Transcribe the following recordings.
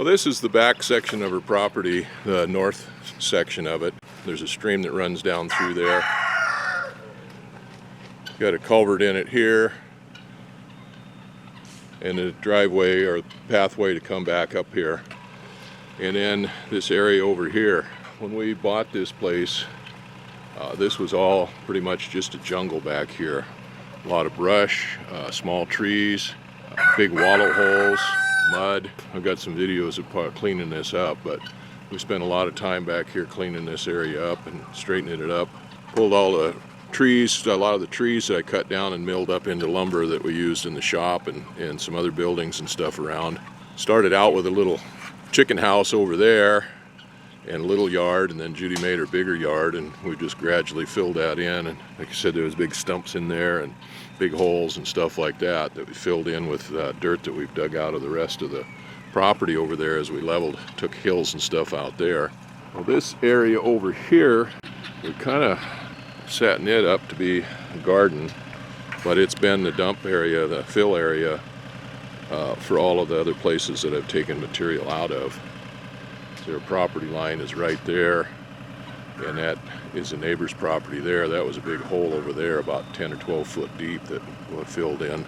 Well, this is the back section of her property, the north section of it. There's a stream that runs down through there. Got a culvert in it here, and a driveway or pathway to come back up here. And then this area over here. When we bought this place, this was all pretty much just a jungle back here. A lot of brush, small trees, big wallow holes, mud. I've got some videos of cleaning this up, but we spent a lot of time back here cleaning this area up and straightening it up. Pulled all the trees, a lot of the trees that I cut down and milled up into lumber that we used in the shop and some other buildings and stuff around. Started out with a little chicken house over there and a little yard, and then Judy made her bigger yard, and we just gradually filled that in. And like I said, there was big stumps in there and big holes and stuff like that we filled in with dirt that we've dug out of the rest of the property over there as we leveled, took hills and stuff out there. Well, this area over here, we kind of setting it up to be a garden, but it's been the dump area, the fill area for all of the other places that I've taken material out of. Their property line is right there, and that is a neighbor's property there. That was a big hole over there, about 10 or 12 foot deep, that we filled in.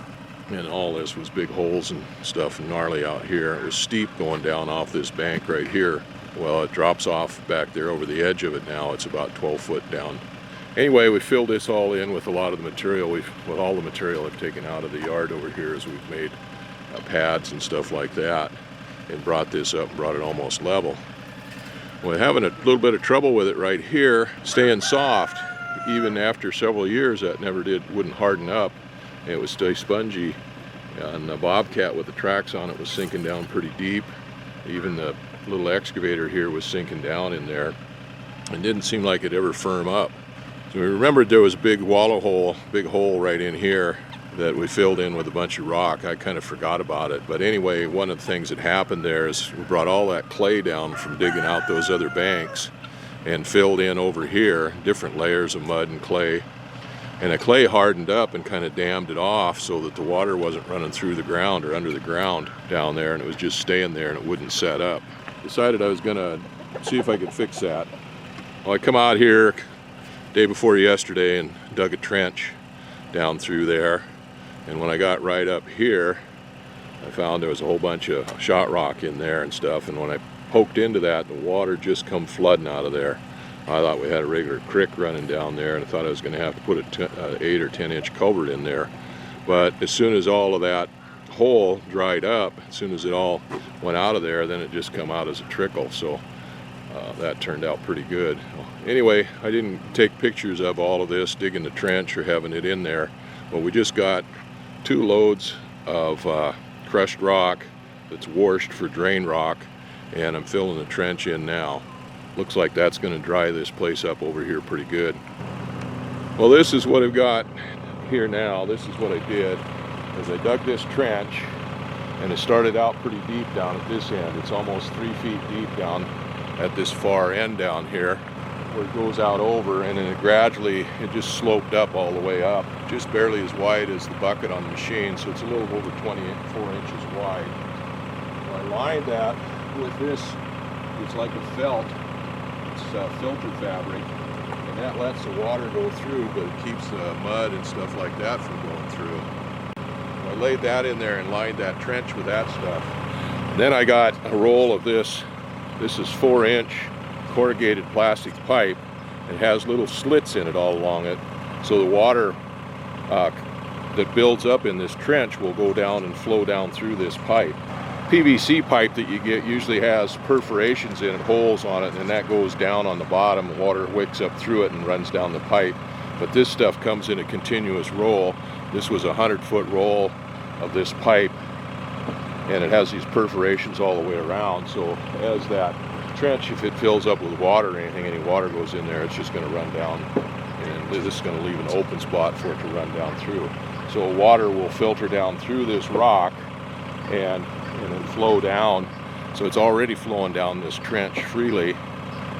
And all this was big holes and stuff, gnarly out here. It was steep going down off this bank right here. Well, it drops off back there over the edge of it now. It's about 12 foot down. Anyway, we filled this all in with a lot of the material. With all the material I've taken out of the yard over here, as we've made pads and stuff like that, and brought this up and brought it almost level. We're having a little bit of trouble with it right here, staying soft. Even after several years, that wouldn't harden up. It would stay spongy, and the Bobcat with the tracks on it was sinking down pretty deep. Even the little excavator here was sinking down in there, and didn't seem like it'd ever firm up. So we remembered there was a big wallow hole, big hole right in here that we filled in with a bunch of rock. I kind of forgot about it. But anyway, one of the things that happened there is we brought all that clay down from digging out those other banks and filled in over here, different layers of mud and clay. And the clay hardened up and kind of dammed it off so that the water wasn't running through the ground or under the ground down there, and it was just staying there and it wouldn't set up. Decided I was gonna see if I could fix that. Well, I come out here day before yesterday and dug a trench down through there. And when I got right up here, I found there was a whole bunch of shot rock in there and stuff. And when I poked into that, the water just come flooding out of there. I thought we had a regular creek running down there, and I thought I was going to have to put an 8 or 10 inch culvert in there. But as soon as all of that hole dried up, as soon as it all went out of there, then it just come out as a trickle. So that turned out pretty good. Anyway, I didn't take pictures of all of this, digging the trench or having it in there. But we just got 2 loads of crushed rock that's washed for drain rock, and I'm filling the trench in now. Looks like that's going to dry this place up over here pretty good. Well, this is what I've got here now. This is what I did, is I dug this trench, and it started out pretty deep down at this end. It's almost 3 feet deep down at this far end down here, where it goes out over, and then it just sloped up all the way up, just barely as wide as the bucket on the machine, so it's a little over 24 inches wide. I lined that with this, it's like a felt, it's filter fabric, and that lets the water go through, but it keeps the mud and stuff like that from going through. So I laid that in there and lined that trench with that stuff. And then I got a roll of this. This is 4-inch corrugated plastic pipe. It has little slits in it all along it, so the water that builds up in this trench will go down and flow down through this pipe. PVC pipe that you get usually has perforations in it, holes on it, and that goes down on the bottom. Water wicks up through it and runs down the pipe. But this stuff comes in a continuous roll. This was a 100-foot roll of this pipe, and it has these perforations all the way around. So as that trench, if it fills up with water or anything, any water goes in there, it's just going to run down, and this is going to leave an open spot for it to run down through. So water will filter down through this rock and then flow down. So it's already flowing down this trench freely,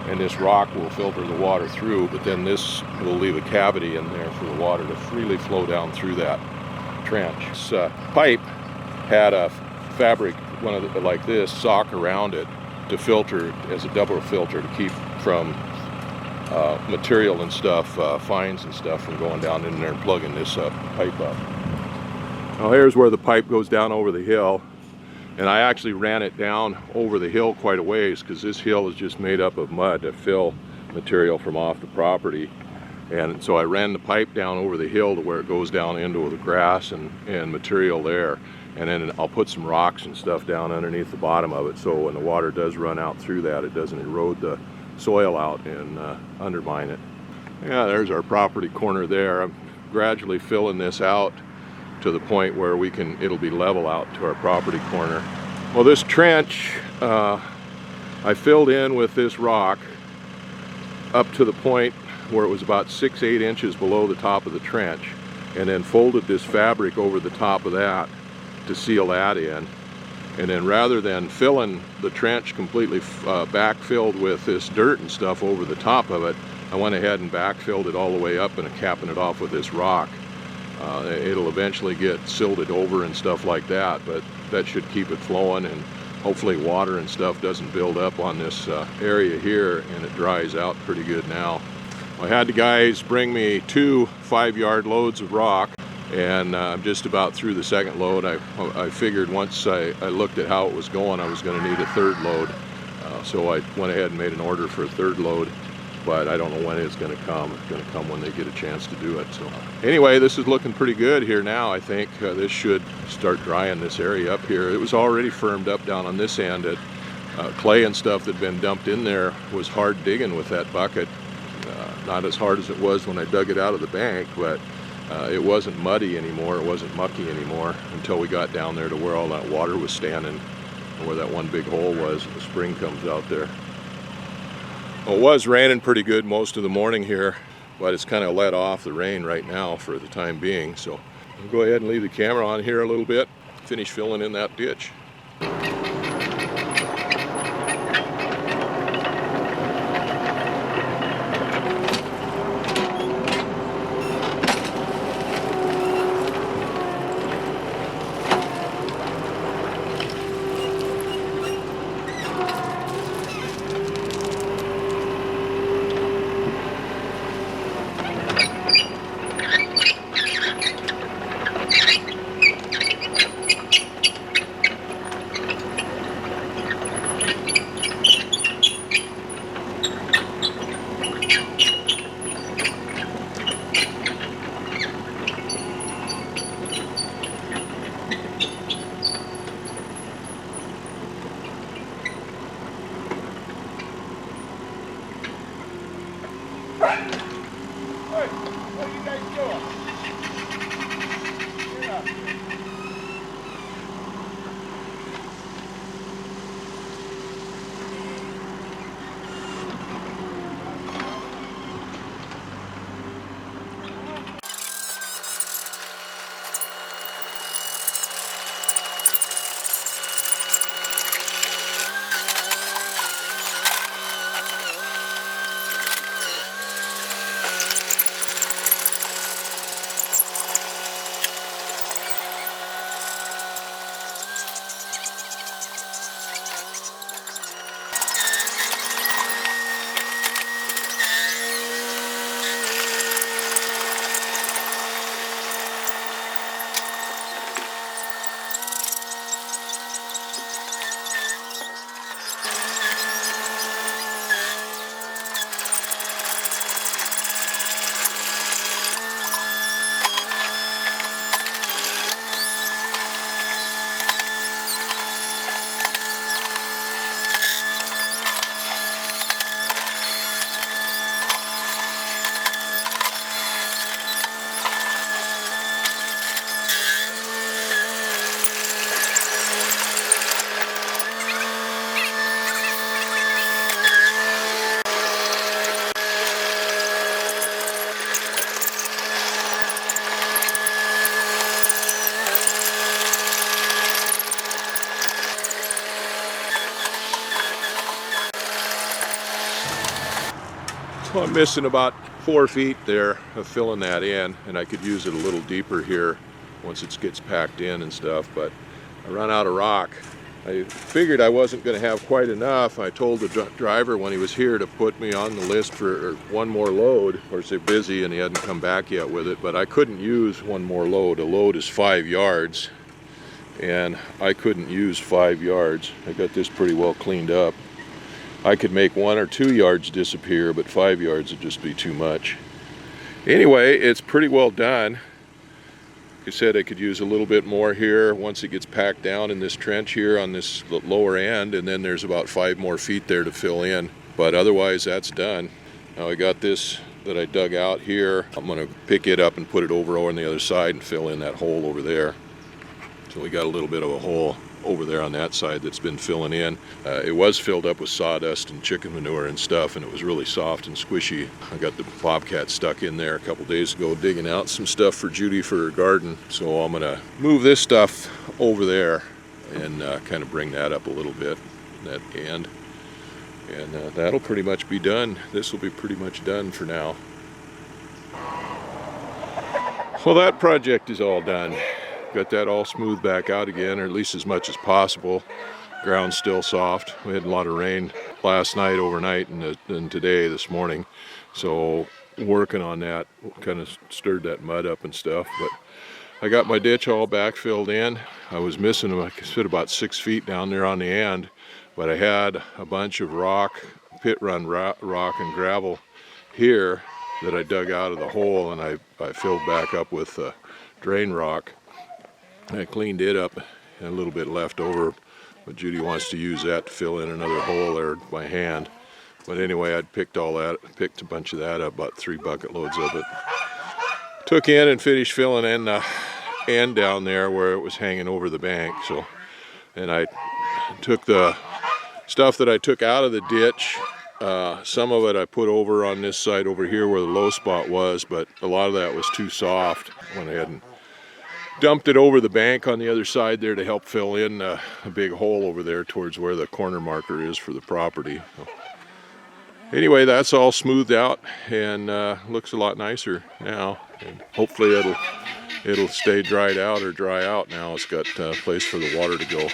and this rock will filter the water through, but then this will leave a cavity in there for the water to freely flow down through that trench. This pipe had a fabric one of the, like this, sock around it to filter as a double filter to keep from material and stuff, fines and stuff from going down in there and plugging this pipe up. Now here's where the pipe goes down over the hill, and I actually ran it down over the hill quite a ways because this hill is just made up of mud to fill material from off the property. And so I ran the pipe down over the hill to where it goes down into the grass and material there. And then I'll put some rocks and stuff down underneath the bottom of it, so when the water does run out through that, it doesn't erode the soil out and undermine it. Yeah, there's our property corner there. I'm gradually filling this out to the point where it'll be level out to our property corner. Well, this trench I filled in with this rock up to the point where it was about 6-8 inches below the top of the trench, and then folded this fabric over the top of that to seal that in. And then rather than filling the trench completely backfilled with this dirt and stuff over the top of it, I went ahead and backfilled it all the way up and capping it off with this rock. It'll eventually get silted over and stuff like that, but that should keep it flowing, and hopefully water and stuff doesn't build up on this area here, and it dries out pretty good now. I had the guys bring me 2 5-yard loads of rock, and I'm just about through the second load. I figured once I looked at how it was going, I was going to need a 3rd load. So I went ahead and made an order for a 3rd load, but I don't know when it's going to come. It's going to come when they get a chance to do it. So anyway, this is looking pretty good here now. I think this should start drying this area up here. It was already firmed up down on this end. Clay and stuff that had been dumped in there was hard digging with that bucket. Not as hard as it was when I dug it out of the bank, but it wasn't muddy anymore, it wasn't mucky anymore until we got down there to where all that water was standing, where that one big hole was. The spring comes out there. Well, it was raining pretty good most of the morning here, but it's kind of let off the rain right now for the time being. So I'll go ahead and leave the camera on here a little bit, finish filling in that ditch. So I'm missing about 4 feet there of filling that in, and I could use it a little deeper here once it gets packed in and stuff, but I run out of rock. I figured I wasn't going to have quite enough. I told the driver when he was here to put me on the list for one more load. Of course, they're busy and he hadn't come back yet with it, but I couldn't use one more load. A load is 5 yards, and I couldn't use 5 yards. I got this pretty well cleaned up. I could make 1 or 2 yards disappear, but 5 yards would just be too much. Anyway, it's pretty well done. Like I said, I could use a little bit more here once it gets packed down in this trench here on this lower end, and then there's about 5 more feet there to fill in. But otherwise, that's done. Now I got this that I dug out here. I'm going to pick it up and put it over on the other side and fill in that hole over there. So we got a little bit of a hole over there on that side that's been filling in. It was filled up with sawdust and chicken manure and stuff, and it was really soft and squishy. I got the bobcat stuck in there a couple days ago digging out some stuff for Judy for her garden. So I'm gonna move this stuff over there and kind of bring that up a little bit, that end. And that'll pretty much be done. This will be pretty much done for now. Well, that project is all done. Got that all smoothed back out again, or at least as much as possible. Ground's still soft. We had a lot of rain last night, overnight, and today, this morning. So working on that, kind of stirred that mud up and stuff. But I got my ditch all back filled in. I was missing, I could fit about 6 feet down there on the end, but I had a bunch of rock, pit run rock and gravel here that I dug out of the hole, and I filled back up with drain rock. I cleaned it up, and a little bit left over, but Judy wants to use that to fill in another hole there by hand. But anyway, I'd picked a bunch of that up, about 3 bucket loads of it. Took in and finished filling in the end down there where it was hanging over the bank. So, and I took the stuff that I took out of the ditch. Some of it I put over on this side over here where the low spot was, but a lot of that was too soft. Went ahead and dumped it over the bank on the other side there to help fill in a big hole over there towards where the corner marker is for the property. So anyway, that's all smoothed out and looks a lot nicer now. And hopefully it'll stay dried out or dry out now. It's got a place for the water to go.